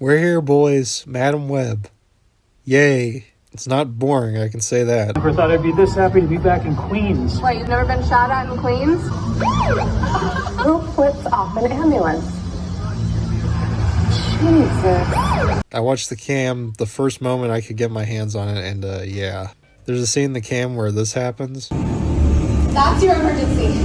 We're here, boys. Madam Web. Yay. It's not boring, I can say that. Never thought I'd be this happy to be back in Queens. What, you've never been shot at in Queens? Who flips off an ambulance? Jesus. I watched the cam the first moment I could get my hands on it, and yeah. There's a scene in the cam where this happens. That's your emergency.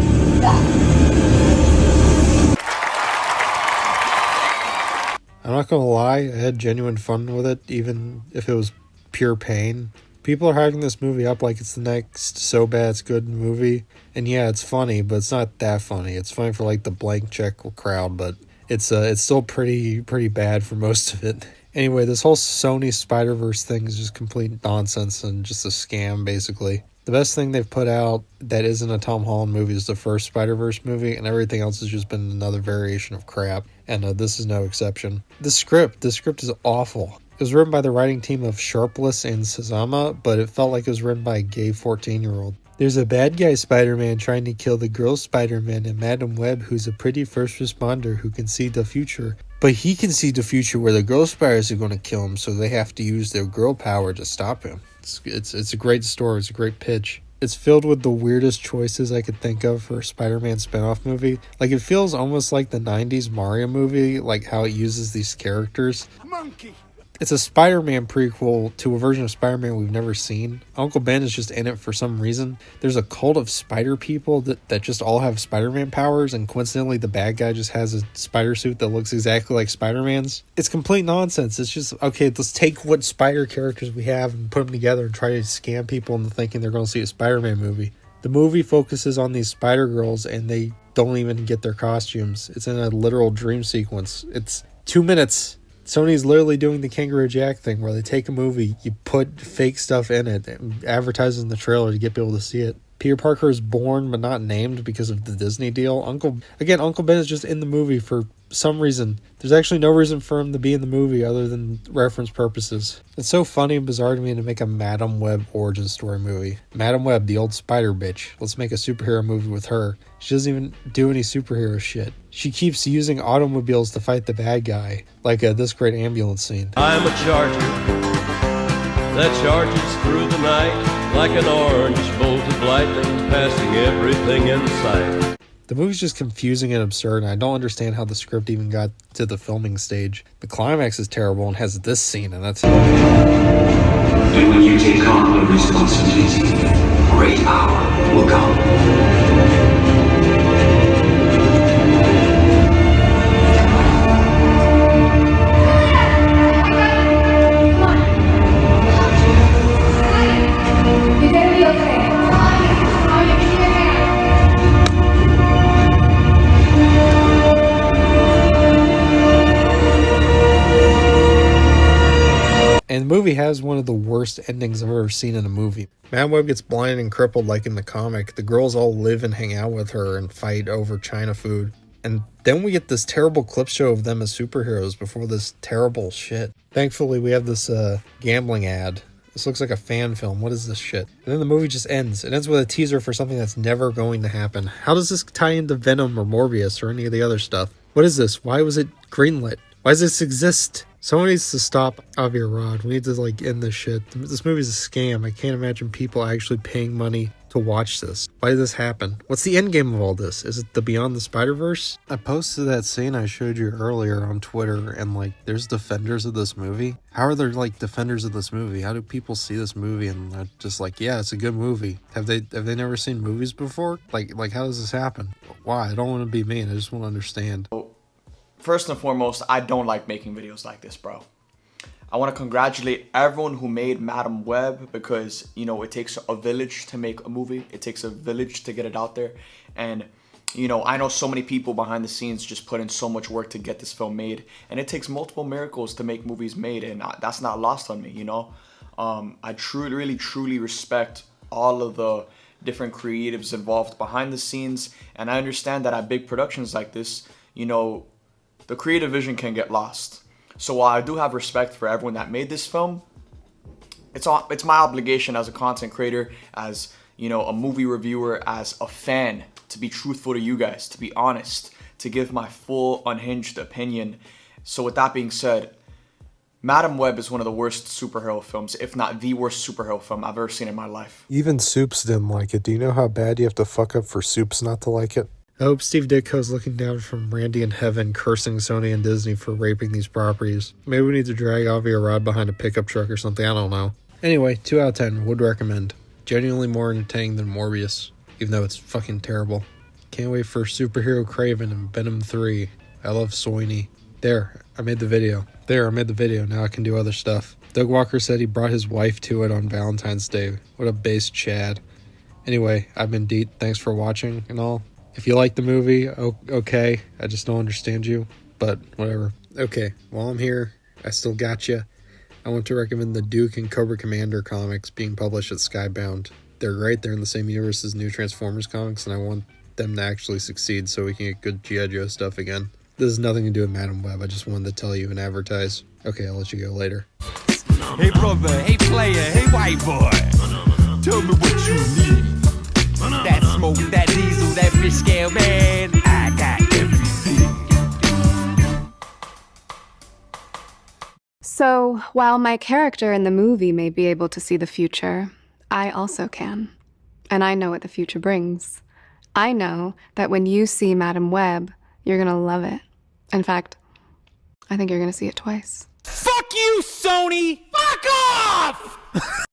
I'm not gonna lie, I had genuine fun with it, even if it was pure pain. People are hyping this movie up like it's the next so bad it's good movie. And yeah, it's funny, but it's not that funny. It's funny for like the blank check crowd, but it's still pretty bad for most of it. Anyway, this whole Sony Spider-Verse thing is just complete nonsense and just a scam, basically. The best thing they've put out that isn't a Tom Holland movie is the first Spider-Verse movie, and everything else has just been another variation of crap, and this is no exception. The script is awful. It was written by the writing team of Sharpless and Sazama, but it felt like it was written by a gay 14-year-old. There's a bad guy Spider-Man trying to kill the girl Spider-Man and Madam Web, who's a pretty first responder who can see the future. But he can see the future where the girl spiders are going to kill him, so they have to use their girl power to stop him. It's a great story. It's a great pitch. It's filled with the weirdest choices I could think of for a Spider-Man spinoff movie. Like, it feels almost like the 90s Mario movie, like how it uses these characters. Monkey! It's a Spider-Man prequel to a version of Spider-Man we've never seen. Uncle Ben is just in it for some reason. There's a cult of spider people that just all have Spider-Man powers, and coincidentally the bad guy just has a spider suit that looks exactly like Spider-Man's. It's complete nonsense. It's just, okay, let's take what spider characters we have and put them together and try to scam people into thinking they're going to see a Spider-Man movie. The movie focuses on these spider girls, and they don't even get their costumes. It's in a literal dream sequence. It's 2 minutes. Sony's literally doing the Kangaroo Jack thing where they take a movie, you put fake stuff in it, and advertise in the trailer to get people to see it. Peter Parker is born but not named because of the Disney deal. Uncle Ben is just in the movie for some reason. There's actually no reason for him to be in the movie other than reference purposes. It's so funny and bizarre to me to make a Madam Web origin story movie. Madam Web, the old spider bitch. Let's make a superhero movie with her. She doesn't even do any superhero shit. She keeps using automobiles to fight the bad guy, like this great ambulance scene. I'm a charger that charges through the night like an orange bolt of lightning, passing everything in sight. The movie's just confusing and absurd, and I don't understand how the script even got to the filming stage. The climax is terrible and has this scene, and that's... And when you take on the responsibility, great power will come. And the movie has one of the worst endings I've ever seen in a movie. Madam Web gets blind and crippled like in the comic. The girls all live and hang out with her and fight over China food. And then we get this terrible clip show of them as superheroes before this terrible shit. Thankfully, we have this gambling ad. This looks like a fan film. What is this shit? And then the movie just ends. It ends with a teaser for something that's never going to happen. How does this tie into Venom or Morbius or any of the other stuff? What is this? Why was it greenlit? Why does this exist? Someone needs to stop Avi Arad. We need to end this shit. This movie's a scam. I can't imagine people actually paying money to watch this. Why did this happen? What's the end game of all this? Is it the Beyond the Spider-Verse? I posted that scene I showed you earlier on Twitter, and there's defenders of this movie. How are there defenders of this movie? How do people see this movie and they're just yeah, it's a good movie? Have they never seen movies before? Like how does this happen? Why? I don't want to be mean. I just want to understand. First and foremost, I don't like making videos like this, bro. I want to congratulate everyone who made Madam Web because, it takes a village to make a movie. It takes a village to get it out there. And, I know so many people behind the scenes just put in so much work to get this film made. And it takes multiple miracles to make movies made, and that's not lost on me, I truly respect all of the different creatives involved behind the scenes. And I understand that at big productions like this, the creative vision can get lost. So while I do have respect for everyone that made this film, it's my obligation as a content creator, as a movie reviewer, as a fan, to be truthful to you guys, to be honest, to give my full unhinged opinion. So with that being said, Madam Web is one of the worst superhero films, if not the worst superhero film I've ever seen in my life. Even Soups didn't like it. Do you know how bad you have to fuck up for Soups not to like it? I hope Steve Ditko's looking down from Randy in heaven cursing Sony and Disney for raping these properties. Maybe we need to drag Avi Arad behind a pickup truck or something, I don't know. Anyway, 2 out of 10, would recommend. Genuinely more entertaining than Morbius, even though it's fucking terrible. Can't wait for Superhero Craven and Venom 3. I love Sony. There, I made the video. Now I can do other stuff. Doug Walker said he brought his wife to it on Valentine's Day. What a base Chad. Anyway, I've been Deet. Thanks for watching and all. If you like the movie, okay. I just don't understand you, but whatever. Okay, while I'm here, I still got you. I want to recommend the Duke and Cobra Commander comics being published at Skybound. They're great. They're in the same universe as new Transformers comics, and I want them to actually succeed so we can get good G.I. Joe stuff again. This has nothing to do with Madam Web. I just wanted to tell you and advertise. Okay, I'll let you go later. Hey brother, hey player, hey white boy. Tell me what you need. That smoke, that diesel, that fish scale, man. I got everything. So, while my character in the movie may be able to see the future, I also can. And I know what the future brings. I know that when you see Madam Web, you're gonna love it. In fact, I think you're gonna see it twice. Fuck you, Sony! Fuck off!